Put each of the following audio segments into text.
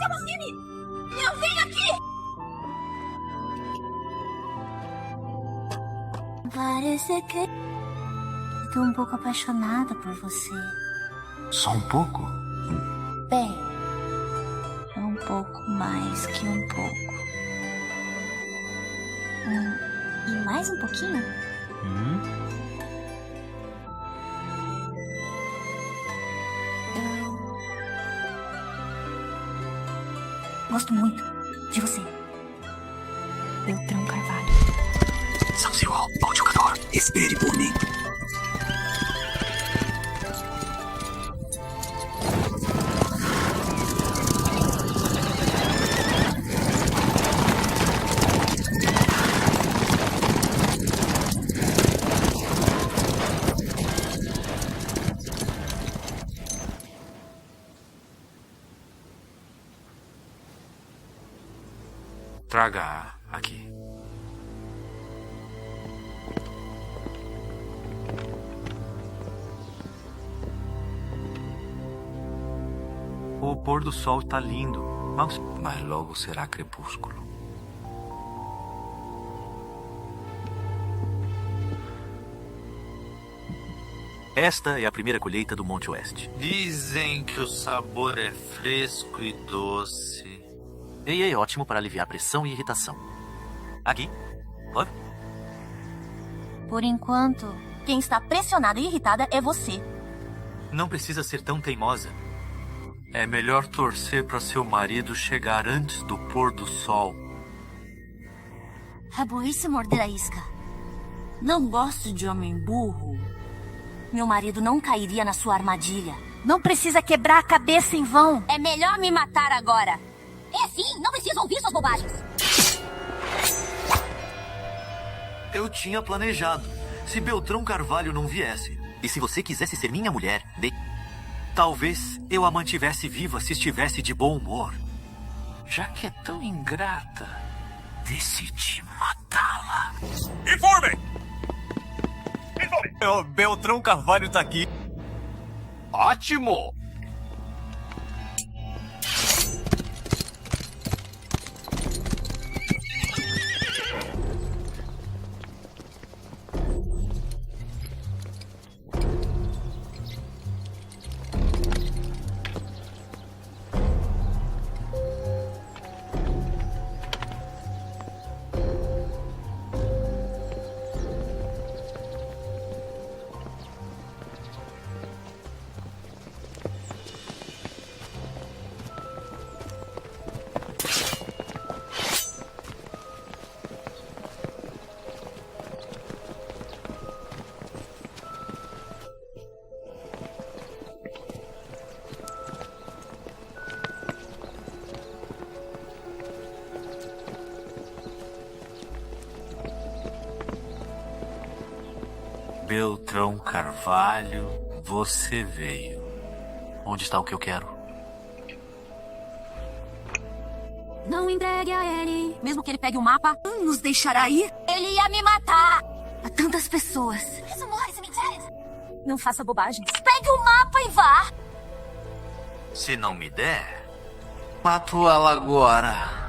aproxime! Não venha aqui! Parece que... Estou um pouco apaixonada por você. Só um pouco? Bem, é um pouco mais que um pouco. E mais um pouquinho? Eu gosto muito de você. Beltrão Carvalho. São Zero, bom jogador. Espere por mim. Traga aqui. O pôr do sol está lindo, mas logo será crepúsculo. Esta é a primeira colheita do Monte Oeste. Dizem que o sabor é fresco e doce. E é ótimo para aliviar pressão e irritação. Aqui. Oi? Por enquanto, quem está pressionada e irritada é você. Não precisa ser tão teimosa. É melhor torcer para seu marido chegar antes do pôr do sol. É burrice morder a isca. Não gosto de homem burro. Meu marido não cairia na sua armadilha. Não precisa quebrar a cabeça em vão. É melhor me matar agora. É sim, não preciso ouvir suas bobagens. Eu tinha planejado. Se Beltrão Carvalho não viesse, e se você quisesse ser minha mulher, talvez eu a mantivesse viva se estivesse de bom humor. Já que é tão ingrata, decidi matá-la. Informe! O Beltrão Carvalho tá aqui. Ótimo! Beltrão Carvalho, você veio. Onde está o que eu quero? Não entregue a ele. Mesmo que ele pegue o mapa, nos deixará ir. Ele ia me matar. Há tantas pessoas. Isso morre, cemitério. Não faça bobagens. Pegue o mapa e vá. Se não me der, mato ela agora.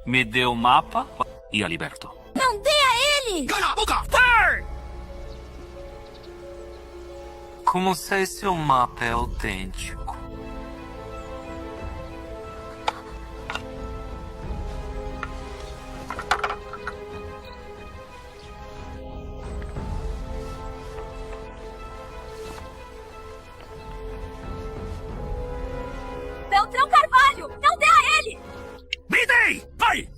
Me dê o mapa E a liberto. Não dê a ele. Cala a boca! como se seu mapa é autêntico. Beltrão Carvalho, não dê a ele. Me dei! Vai!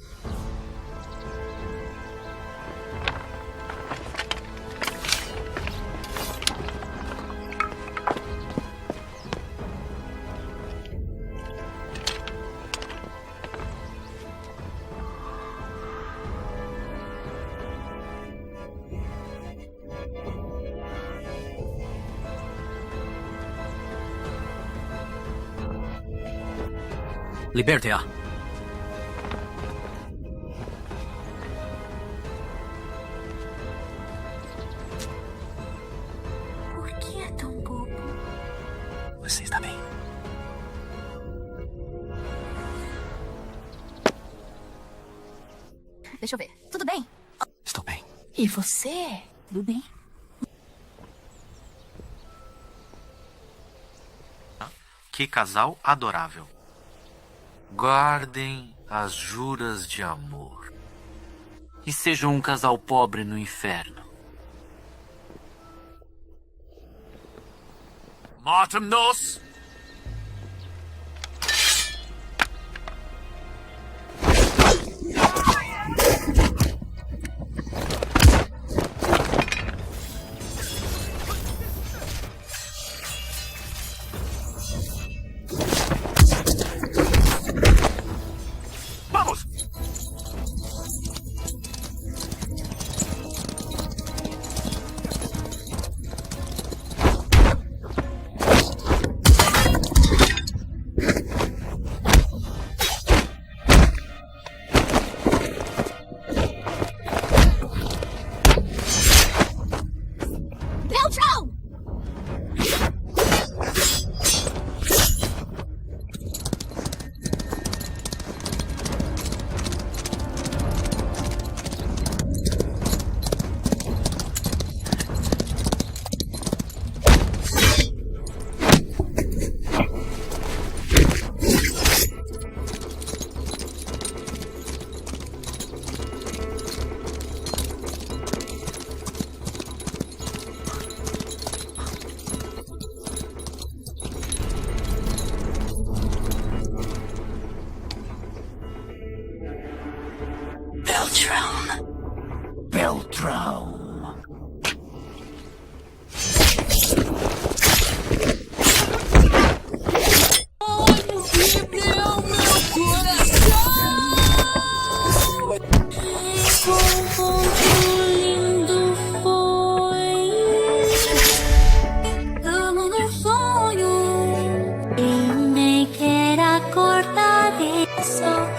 Liberte-a. Por que é deixa eu ver. Tudo bem? Estou bem. E você? Tudo bem? Que casal adorável. Guardem as juras de amor. E sejam um casal pobre no inferno. Matem-nos! Vamos! Beltrão! Beltrão.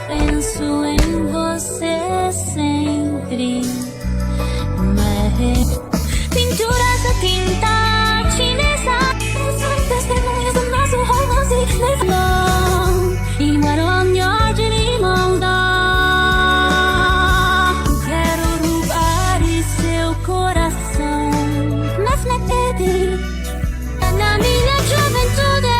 Penso em você sempre. Pinturas da tinta chinesa, os testemunhos do nosso romance levam e maranhão de limão dá. Quero roubar seu coração, mas não pede na minha juventude.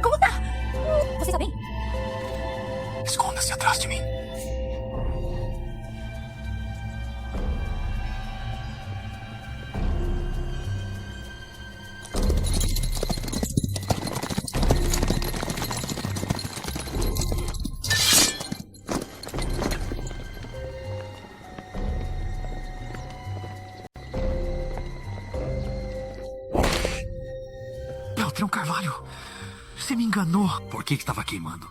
Como tá? Você tá bem? Esconda-se atrás de mim. Beltrão Carvalho, você me enganou. Por que estava queimando?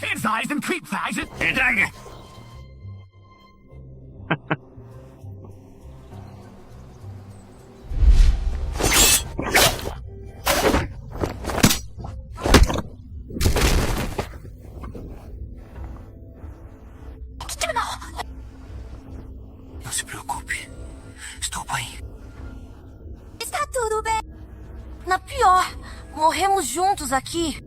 Hinseisen, Kriegseisen! Entregue! Não se preocupe. Estou bem. Está tudo bem. Na pior, morremos juntos aqui.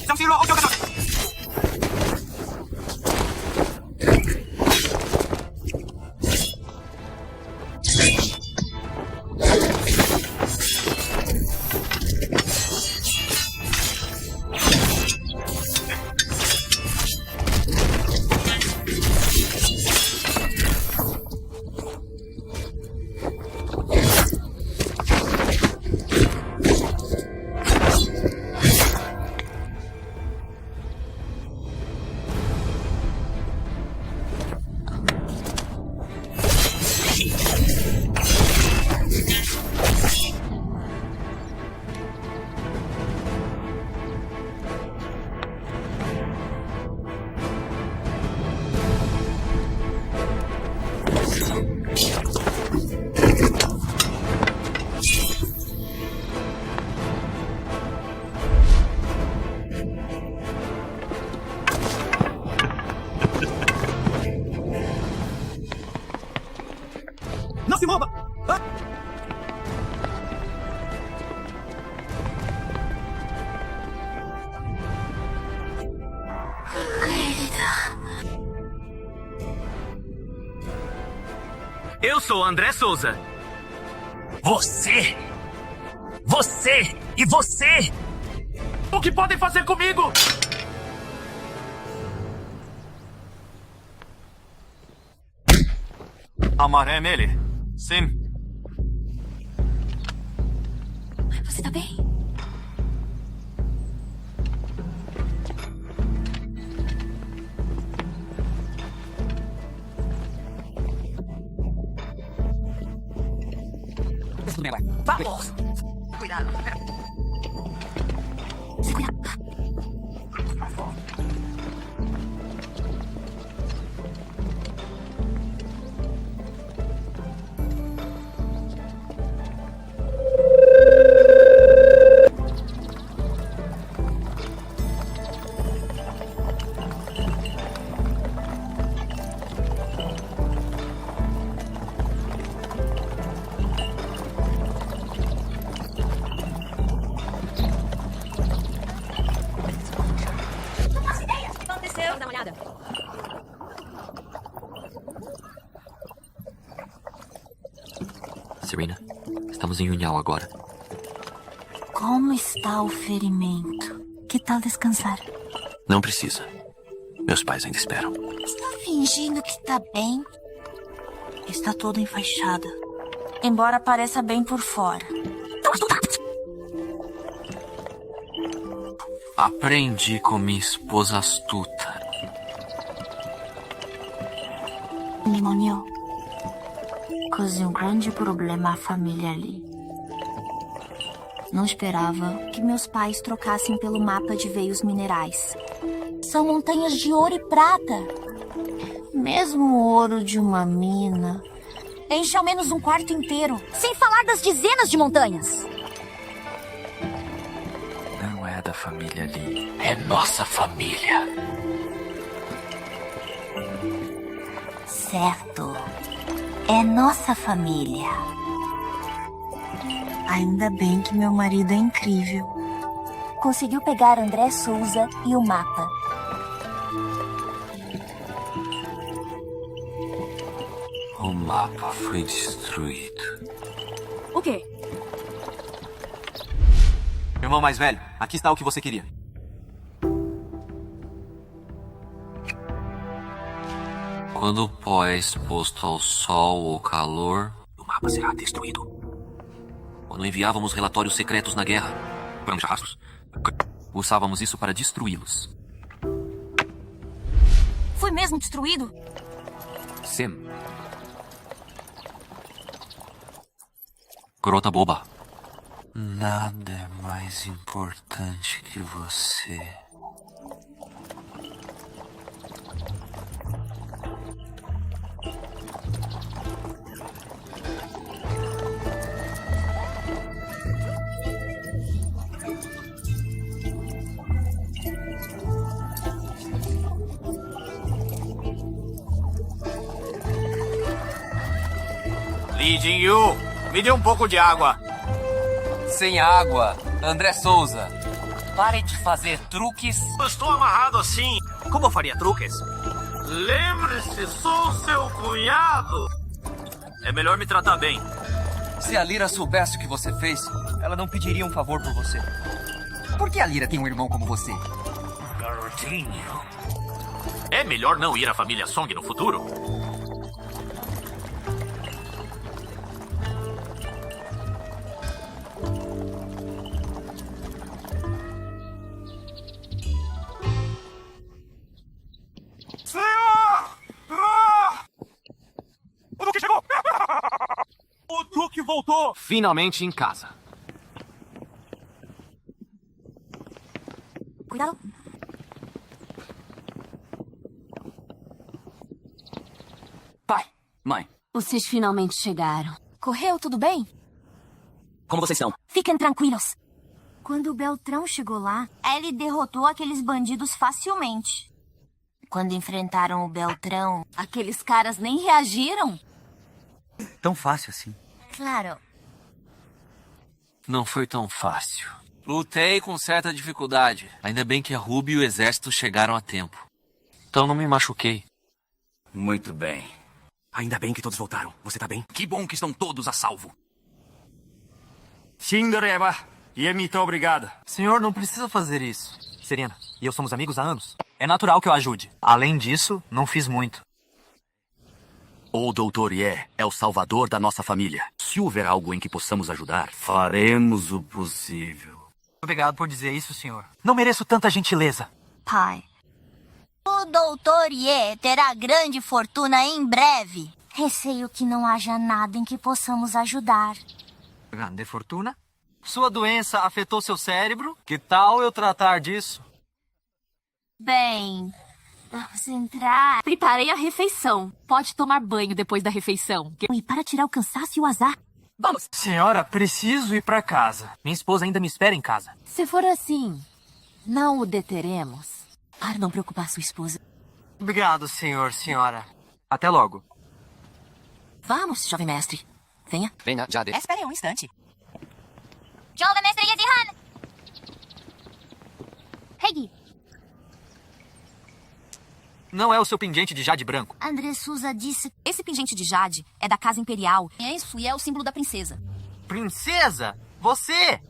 Sub-Zero, ao jogador! sou André Souza. Você! Você! E você! O que podem fazer comigo? A maré nele. Sim. Você tá bem? Vamos! Cuidado. Segura. Aconteceu, dá uma olhada. Serena, estamos em União agora. Como está o ferimento? Que tal descansar? Não precisa. Meus pais ainda esperam. Está fingindo que tá bem? Está toda enfaixada. Embora pareça bem por fora. Aprendi com minha esposa astuta. Pneumonia. Causei um grande problema à família ali. Não esperava que meus pais trocassem pelo mapa de veios minerais. São montanhas de ouro e prata. Mesmo o ouro de uma mina enche ao menos um quarto inteiro, sem falar das dezenas de montanhas. Não é da família Lee. É nossa família. Certo. É nossa família. Ainda bem que meu marido é incrível. Conseguiu pegar André Souza e o mapa. O mapa foi destruído. O quê? Irmão mais velho, aqui está o que você queria. Quando o pó é exposto ao sol ou calor, O mapa será destruído. Quando enviávamos relatórios secretos na guerra, Vamos de rastros. usávamos isso para destruí-los. Foi mesmo destruído? Sim. Grota boba. nada é mais importante que você. Li Jin-Yu, me dê um pouco de água. Sem água, André Souza. Pare de fazer truques. Eu estou amarrado assim. Como eu faria truques? Lembre-se, sou seu cunhado. É melhor me tratar bem. Se a Lyra soubesse o que você fez, ela não pediria um favor por você. Por que a Lyra tem um irmão como você? Garotinho. É melhor não ir à família Song no futuro? O Duque chegou! O Duque voltou! Finalmente em casa. Cuidado. Pai, mãe, Vocês finalmente chegaram. Correu tudo bem? Como vocês são? Fiquem tranquilos. Quando o Beltrão chegou lá, ele derrotou aqueles bandidos facilmente. Quando enfrentaram o Beltrão, aqueles caras nem reagiram. tão fácil assim. Claro. Não foi tão fácil. Lutei com certa dificuldade. Ainda bem que a Ruby e o exército chegaram a tempo. Então não me machuquei. Muito bem. Ainda bem que todos voltaram. Você tá bem? Que bom que estão todos a salvo. Cinderela, e muito obrigada. Senhor, não precisa fazer isso. Serena e eu somos amigos há anos. É natural que eu ajude. Além disso, não fiz muito. O Dr. Ye é o salvador da nossa família. Se houver algo em que possamos ajudar, Faremos o possível. Obrigado por dizer isso, senhor. Não mereço tanta gentileza. Pai, o Dr. Ye terá grande fortuna em breve. Receio que não haja nada em que possamos ajudar. Grande fortuna? Sua doença afetou seu cérebro? Que tal eu tratar disso? Bem, vamos entrar. Preparei a refeição. Pode tomar banho depois da refeição. E para tirar o cansaço e o azar. Vamos! Senhora, preciso ir pra casa. Minha esposa ainda me espera em casa. Se for assim, não o deteremos. Para não preocupar sua esposa. Obrigado, senhora. Até logo. Vamos, jovem mestre. Venha. Venha, Jade. Espere um instante. Jovem mestre Yezihan! Hegi. Não é o seu pingente de jade branco. André Souza disse... Esse pingente de jade é da casa imperial. É isso, e é o símbolo da princesa. Princesa? Você?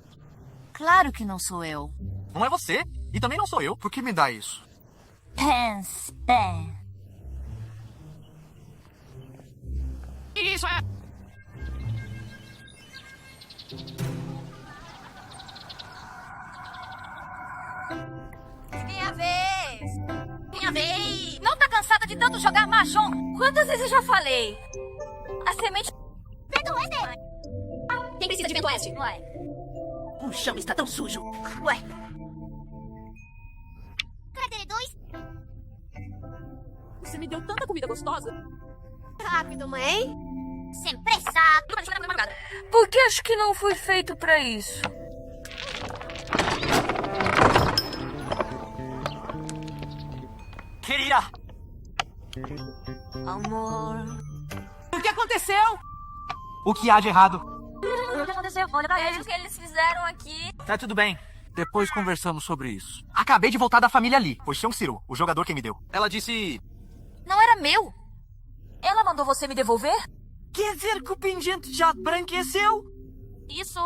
Claro que não sou eu. Não é você. E também não sou eu. Por que me dá isso? Pense bem. Isso é... Minha vez! Minha vez! Não tá cansada de tanto jogar mahjong? Quantas vezes eu já falei? A semente... Vento Oeste! Quem precisa de Vento Oeste? Ué. O chão está tão sujo. Ué. Crater 2. Você me deu tanta comida gostosa. Rápido, mãe. Sem pressa. Porque acho que não fui feito pra isso. Querida! Amor. O que aconteceu? O que há de errado? O que aconteceu? Olha pra eles. O que eles fizeram aqui? Tá tudo bem. Depois conversamos sobre isso. Acabei de voltar da família Lee. Foi Xiong-Siru, o jogador quem me deu. Ela disse... Não era meu. Ela mandou você me devolver? Quer dizer que o pingente de jade branco é seu? Isso.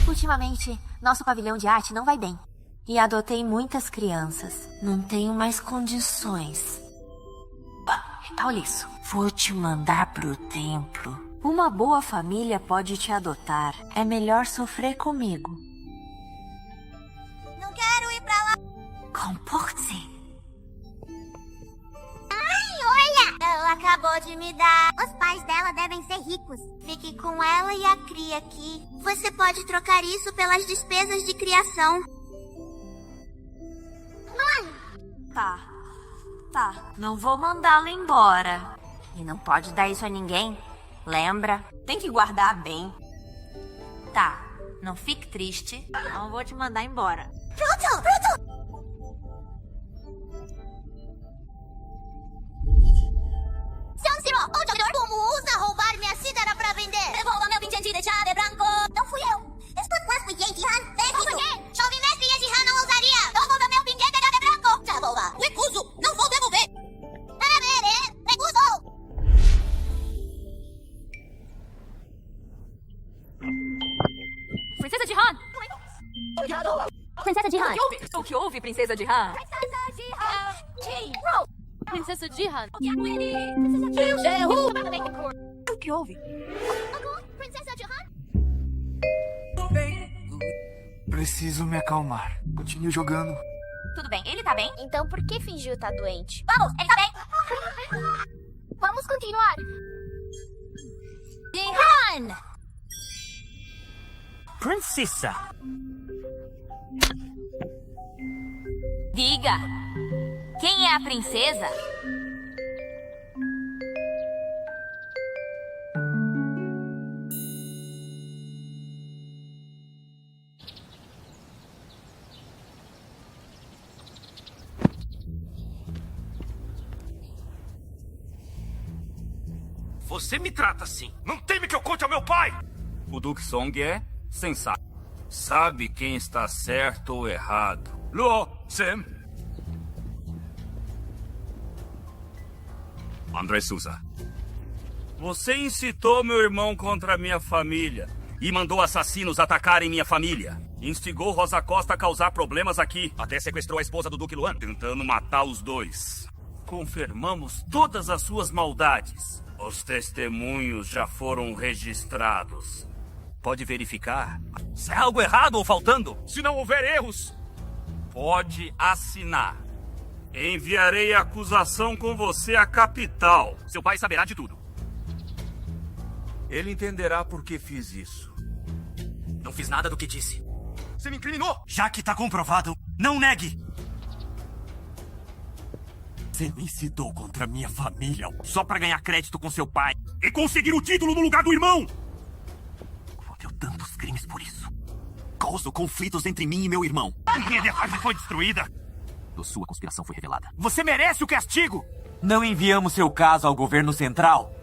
Ultimamente, nosso pavilhão de arte não vai bem. E adotei muitas crianças. Não tenho mais condições. Olha isso. Vou te mandar pro templo. Uma boa família pode te adotar. É melhor sofrer comigo. Não quero ir pra lá. Comporte-se. Ai, olha! Ela acabou de me dar. Os pais dela devem ser ricos. Fique com ela e a cria aqui. Você pode trocar isso pelas despesas de criação. Tá. Não vou mandá-la embora. E não pode dar isso a ninguém. Lembra? Tem que guardar bem. Tá. Não fique triste. Não vou te mandar embora. Pronto! Xiong-Siru, o jogador como usa roubar minha cítara pra vender? Devolva meu pingente de jade branco. Não fui eu. Estou quase com Yezihan. Déficit. Jovem mestre Yezihan não ousaria. Devolva meu pingente de jade branco. Devolva. Recuso. Não vou devolver. Recuso. Princesa de Han! Princesa de Han. O que houve, Princesa de Han? Princesa de Han. Princesa de Han. O que houve? Princesa de Han. Preciso me acalmar. Continue jogando. Tudo bem, ele tá bem? Então por que fingiu estar doente? Vamos, ele tá bem! Vamos continuar! Jihan! Princesa! Diga! Quem é a princesa? Você me trata assim. Não teme que eu conte ao meu pai? O Duque Song é sensato. Sabe quem está certo ou errado. Luo, Sam. André Souza. Você incitou meu irmão contra minha família e mandou assassinos atacarem minha família. Instigou Rosa Costa a causar problemas aqui. Até sequestrou a esposa do Duque Luan, tentando matar os dois. Confirmamos todas as suas maldades. Os testemunhos já foram registrados. Pode verificar se há algo errado ou faltando. Se não houver erros, pode assinar. Enviarei a acusação com você à capital. Seu pai saberá de tudo. Ele entenderá por que fiz isso. Não fiz nada do que disse. Você me incriminou! Já que tá comprovado, não negue! Você me incitou contra minha família só pra ganhar crédito com seu pai E conseguir o título no lugar do irmão! Cometeu tantos crimes por isso. Causou conflitos entre mim e meu irmão. Minha casa foi destruída. Sua conspiração foi revelada. Você merece o castigo! Não enviamos seu caso ao governo central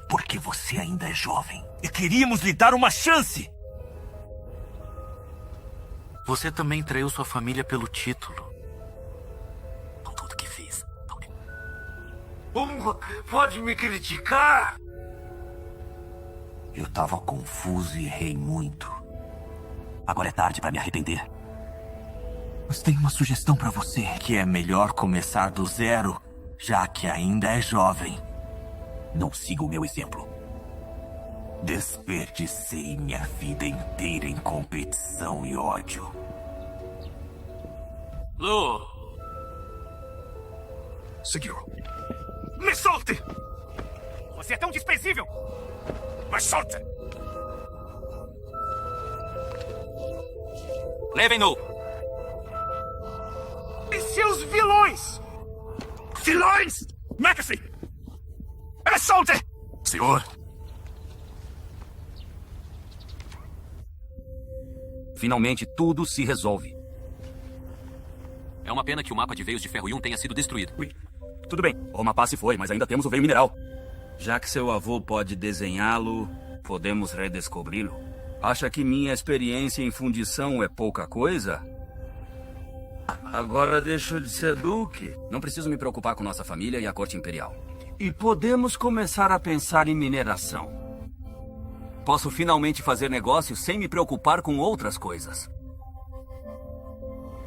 porque você ainda é jovem e queríamos lhe dar uma chance. Você também traiu sua família pelo título. Com tudo que fiz. Pode me criticar? Eu tava confuso e errei muito. Agora é tarde pra me arrepender. Mas tenho uma sugestão pra você, que é melhor começar do zero, já que ainda é jovem. Não siga o meu exemplo. Desperdicei minha vida inteira em competição e ódio. Lu! Seguiu. Me solte! Você é tão desprezível! Me solte! Levem-no! E seus vilões! Vilões! Mete-se! Me solte! Senhor! Finalmente, tudo se resolve. É uma pena que o mapa de veios de ferro 1 tenha sido destruído. Tudo bem, o mapa se foi, mas ainda temos o veio mineral. Já que seu avô pode desenhá-lo, podemos redescobri-lo. Acha que minha experiência em fundição é pouca coisa? Agora deixou de ser duque. Não preciso me preocupar com nossa família e a corte imperial. E podemos começar a pensar em mineração. Posso finalmente fazer negócios sem me preocupar com outras coisas.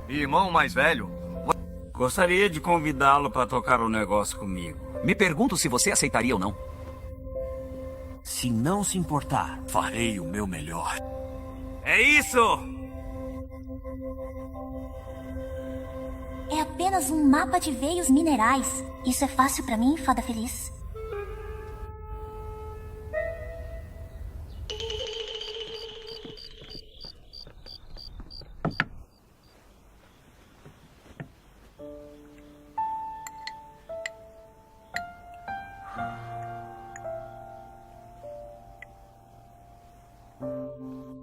Irmão mais velho? Gostaria de convidá-lo para tocar o negócio comigo. Me pergunto se você aceitaria ou não. Se não se importar, farei o meu melhor. É isso! É apenas um mapa de veios minerais. Isso é fácil pra mim, fada feliz?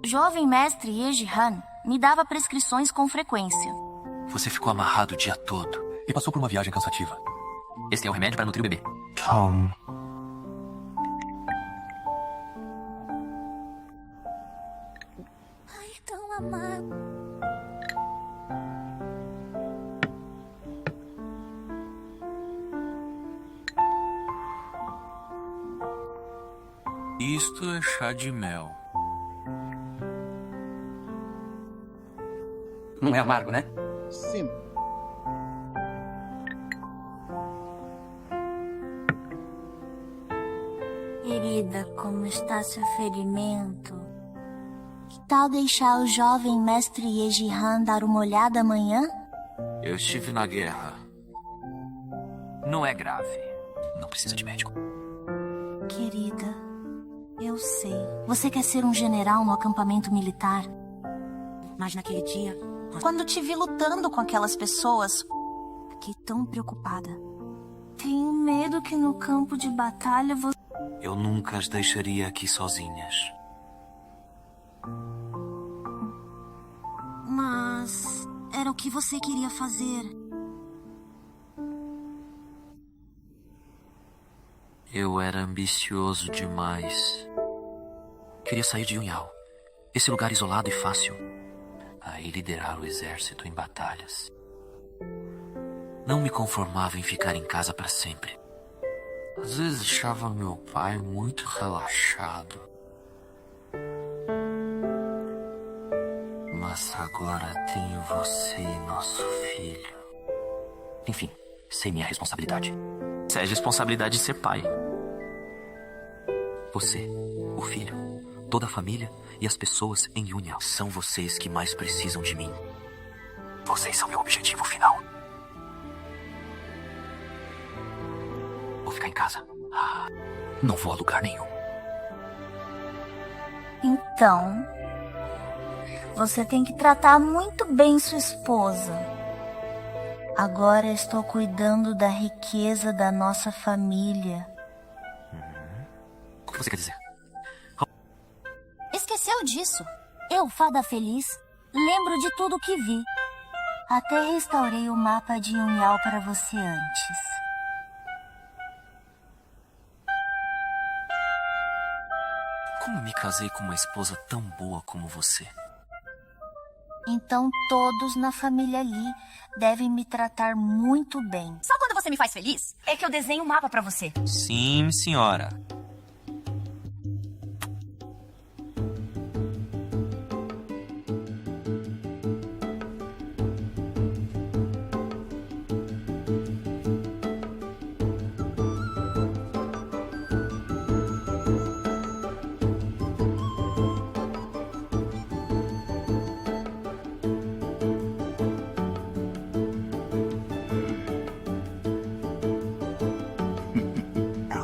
O jovem mestre Yeji Han me dava prescrições com frequência. Você ficou amarrado o dia todo e passou por uma viagem cansativa. Esse é o remédio para nutrir o bebê. Tom. Ai, tão amargo. Isto é chá de mel. Não é amargo, né? Sim. Querida, como está seu ferimento? Que tal deixar o jovem mestre Yeji Han dar uma olhada amanhã? Eu estive na guerra. Não é grave. Não precisa de médico. Querida, eu sei. Você quer ser um general no acampamento militar. Mas naquele dia, quando te vi lutando com aquelas pessoas, fiquei tão preocupada. Tenho medo que no campo de batalha você... Eu nunca as deixaria aqui sozinhas. Mas era o que você queria fazer. Eu era ambicioso demais. Queria sair de Yunhao, esse lugar isolado e fácil. Aí liderar o exército em batalhas. Não me conformava em ficar em casa para sempre. Às vezes achava meu pai muito relaxado. Mas agora tenho você e nosso filho. Enfim, sei minha responsabilidade. Essa é a responsabilidade de ser pai. Você, o filho, toda a família e as pessoas em União. São vocês que mais precisam de mim. Vocês são meu objetivo final. Vou ficar em casa. Não vou a lugar nenhum. Então, você tem que tratar muito bem sua esposa. Agora estou cuidando da riqueza da nossa família. O que você quer dizer? Esqueceu disso? Eu, fada feliz, lembro de tudo que vi. Até restaurei o mapa de Yunhao para você antes. Como me casei com uma esposa tão boa como você? Então todos na família Lee devem me tratar muito bem. Só quando você me faz feliz é que eu desenho um mapa pra você. Sim, senhora.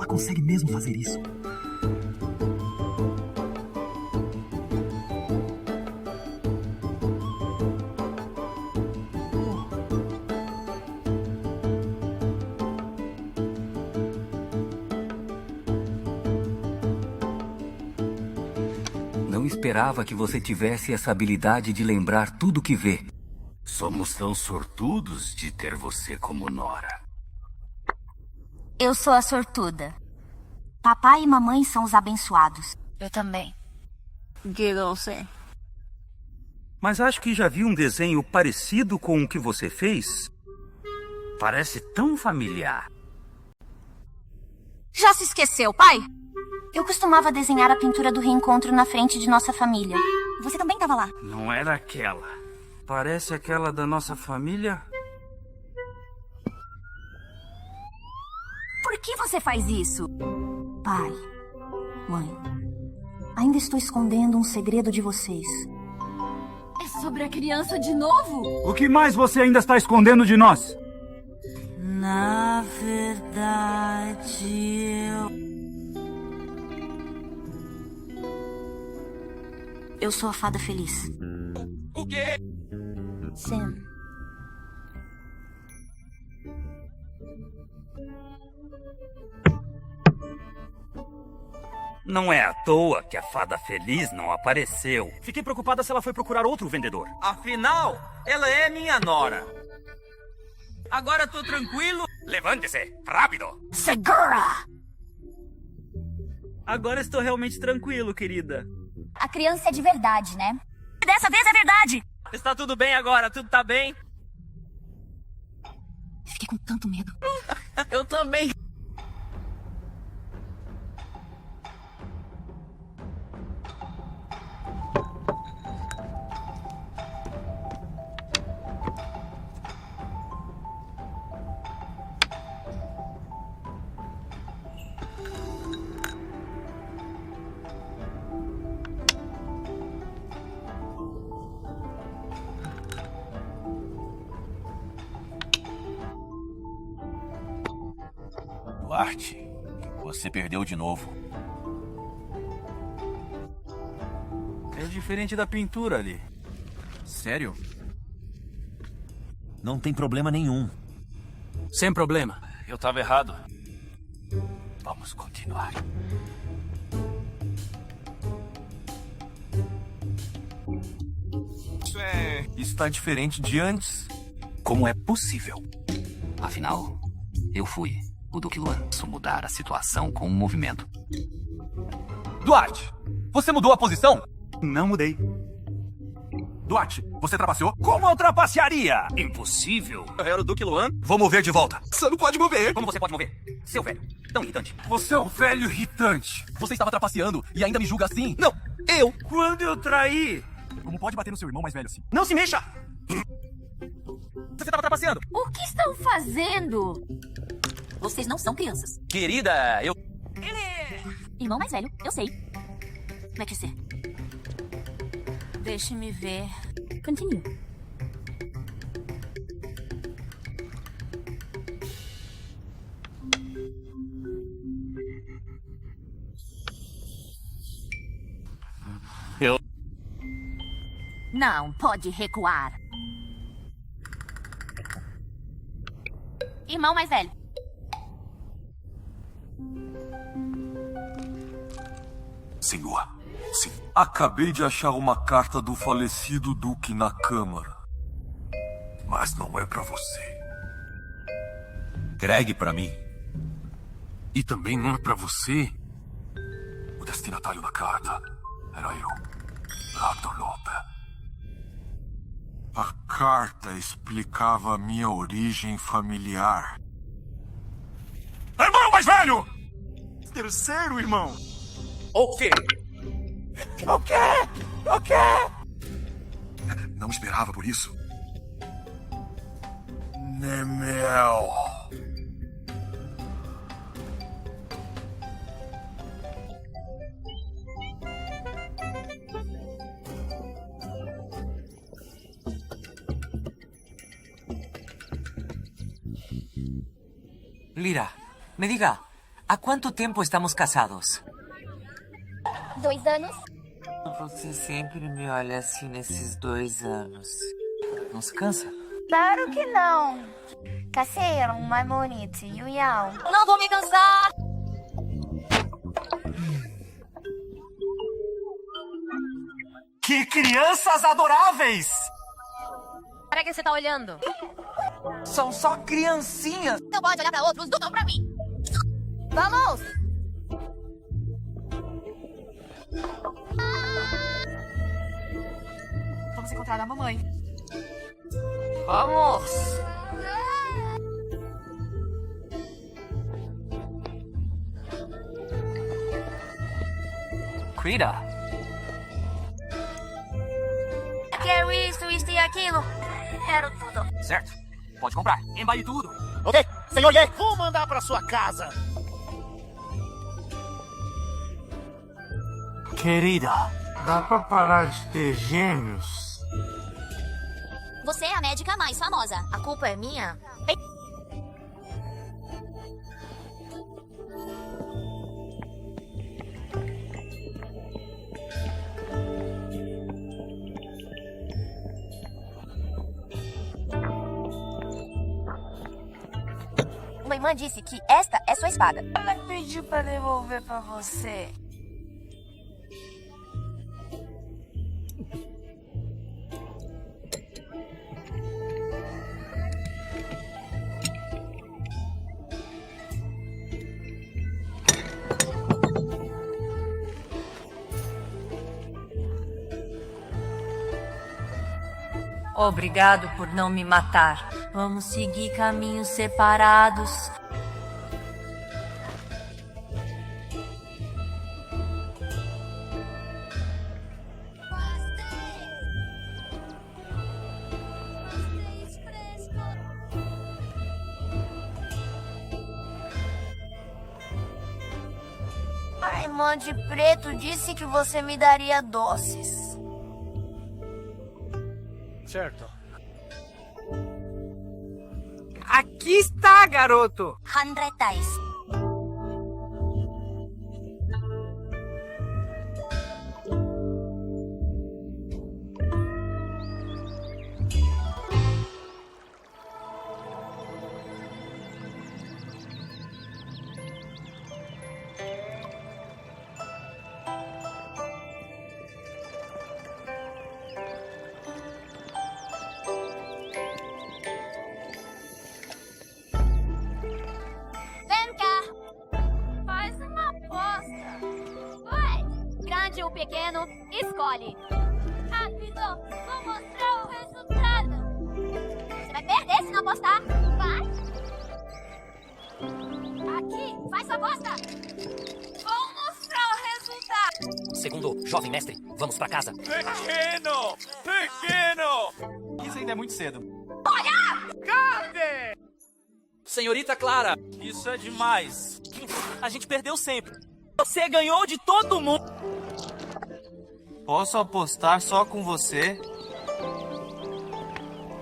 Consegue mesmo fazer isso? Não esperava que você tivesse essa habilidade de lembrar tudo que vê. Somos tão sortudos de ter você como nora. Eu sou a sortuda. Papai e mamãe são os abençoados. Eu também. Você. Mas acho que já vi um desenho parecido com o que você fez. Parece tão familiar. Já se esqueceu, pai? Eu costumava desenhar a pintura do reencontro na frente de nossa família. Você também estava lá. Não era aquela. Parece aquela da nossa família. Por que você faz isso? Pai, mãe, ainda estou escondendo um segredo de vocês. É sobre a criança de novo? O que mais você ainda está escondendo de nós? Na verdade, eu sou a fada feliz. O quê? Sam. Não é à toa que a fada feliz não apareceu. Fiquei preocupada se ela foi procurar outro vendedor. Afinal, ela é minha nora. Agora tô tranquilo. Levante-se, rápido! Segura! Agora estou realmente tranquilo, querida. A criança é de verdade, né? Dessa vez é verdade! Está tudo bem agora, tudo tá bem. Fiquei com tanto medo. Eu também. Duarte, você perdeu de novo. É diferente da pintura ali. Sério? Não tem problema nenhum. Sem problema. Eu tava errado. Vamos continuar. Está diferente de antes. Como é possível? Afinal, eu fui o Duque Luan. Posso mudar a situação com um movimento. Duarte, você mudou a posição? Não mudei. Duarte, você trapaceou? Como eu trapacearia? Impossível. Era o Duque Luan? Vou mover de volta. Você não pode mover. Como você pode mover? Seu velho. Tão irritante. Você é um velho irritante. Você estava trapaceando e ainda me julga assim? Não, eu. Quando eu traí? Como pode bater no seu irmão mais velho assim? Não se mexa. Você estava trapaceando. O que estão fazendo? Vocês não são crianças. Querida, eu... Irmão mais velho, eu sei. Como é que ser? Deixe-me ver. Continue. Não pode recuar. Irmão mais velho. Senhor, sim. Acabei de achar uma carta do falecido Duque na Câmara. Mas não é pra você. Entregue pra mim. E também não é pra você. O destinatário da carta era eu, Arthur Lope. A carta explicava a minha origem familiar. Irmão mais velho! Terceiro irmão. O quê? O quê? O quê? Não esperava por isso. Nemel. Lyra, me diga, ¿a cuánto tiempo estamos casados? 2 anos. Você sempre me olha assim nesses 2 anos. Não se cansa? Claro que não. Caseiro, mais bonito. Yuyao. Não vou me cansar. Que crianças adoráveis! Para que você tá olhando? São só criancinhas. Não pode olhar pra outros, não pra mim. Vamos! Vamos encontrar a mamãe. Vamos! Cuida. Quero isso e aquilo. Quero tudo. Certo. Pode comprar. Embale tudo. Ok, senhor Ye, vou mandar pra sua casa. Querida, dá pra parar de ter gêmeos? Você é a médica mais famosa. A culpa é minha? Uma irmã disse que esta é sua espada. Ela pediu pra devolver pra você. Obrigado por não me matar. Vamos seguir caminhos separados. A irmã de preto disse que você me daria doces. Certo. Aqui está, garoto. 100 reais. Ou pequeno, escolhe. Rápido. Vou mostrar o resultado. Você vai perder se não apostar. Vai. Aqui, faz sua aposta. Vou mostrar o resultado. Segundo, jovem mestre, vamos pra casa. Pequeno! Pequeno! Isso ainda é muito cedo. Olha! Cadê? Senhorita Clara, Isso é demais. a gente perdeu sempre. Você ganhou de todo mundo. Posso apostar só com você?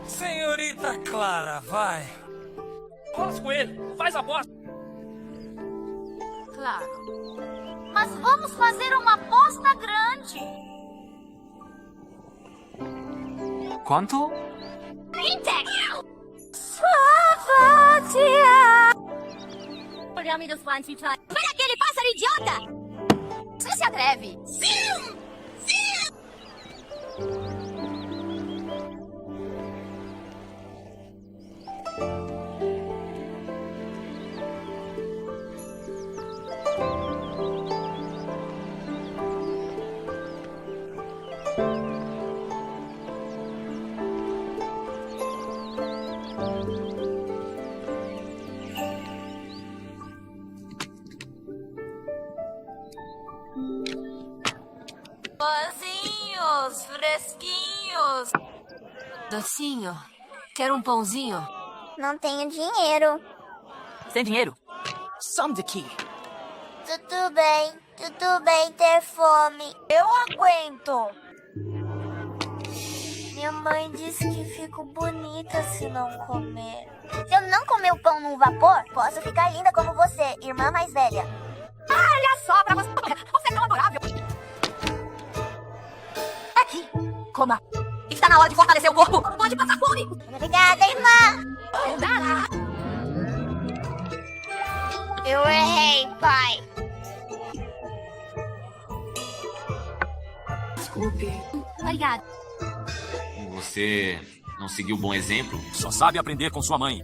Senhorita Clara, vai. Posso com ele, faz a aposta. Claro. Mas vamos fazer uma aposta grande. Quanto? 20. Savadia. Olha-me dos fãs, Olha aquele pássaro idiota. Você se atreve? Sim! Sim! Pãozinhos, fresquinhos. Docinho, quer um pãozinho? Não tenho dinheiro. Sem dinheiro? Some daqui. Tudo bem ter fome. Eu aguento. Minha mãe disse que fico bonita se não comer. Se eu não comer o pão no vapor, posso ficar linda como você, irmã mais velha. Olha só pra você. Você é tão adorável. Aqui, coma. Está na hora de fortalecer o corpo. Pode passar fome. Obrigada, irmã. Eu errei, pai. Desculpe. Obrigada. Você não seguiu um bom exemplo? Só sabe aprender com sua mãe.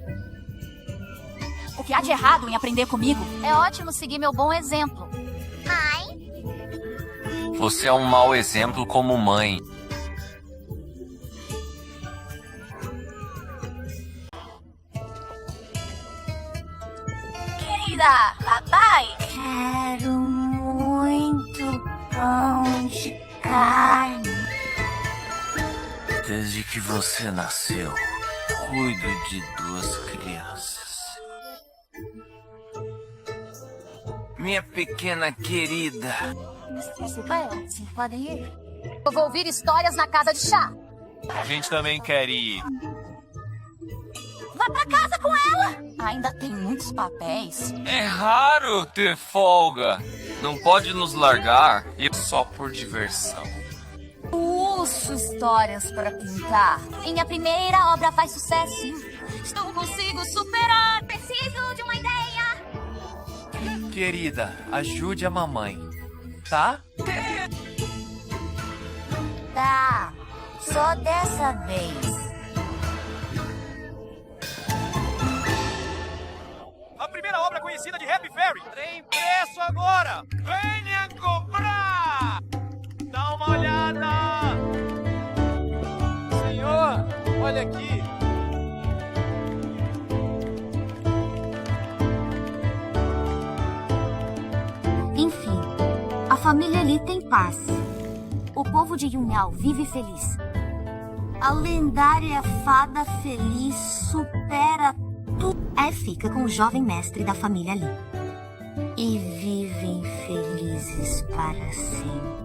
O que há de errado em aprender comigo? É ótimo seguir meu bom exemplo. Mãe? Você é um mau exemplo como mãe. Querida, papai. Quero muito pão de carne. Desde que você nasceu, cuido de 2 crianças. Minha pequena querida. Vocês podem ir? Eu vou ouvir histórias na casa de chá. A gente também quer ir. Vá pra casa com ela. Ainda tem muitos papéis. É raro ter folga. Não pode nos largar e só por diversão. Uso histórias para pintar. Minha primeira obra faz sucesso. Não consigo superar. Preciso de uma ideia. Querida, ajude a mamãe, tá? Tá, só dessa vez. A primeira obra conhecida de Happy Fairy. Tem preço agora. Venha comprar. Dá uma olhada. Senhor, olha aqui. Enfim, a família ali tem paz. O povo de Yunyao vive feliz. A lendária fada feliz supera tudo. Fica com o jovem mestre da família ali. E vivem felizes para sempre.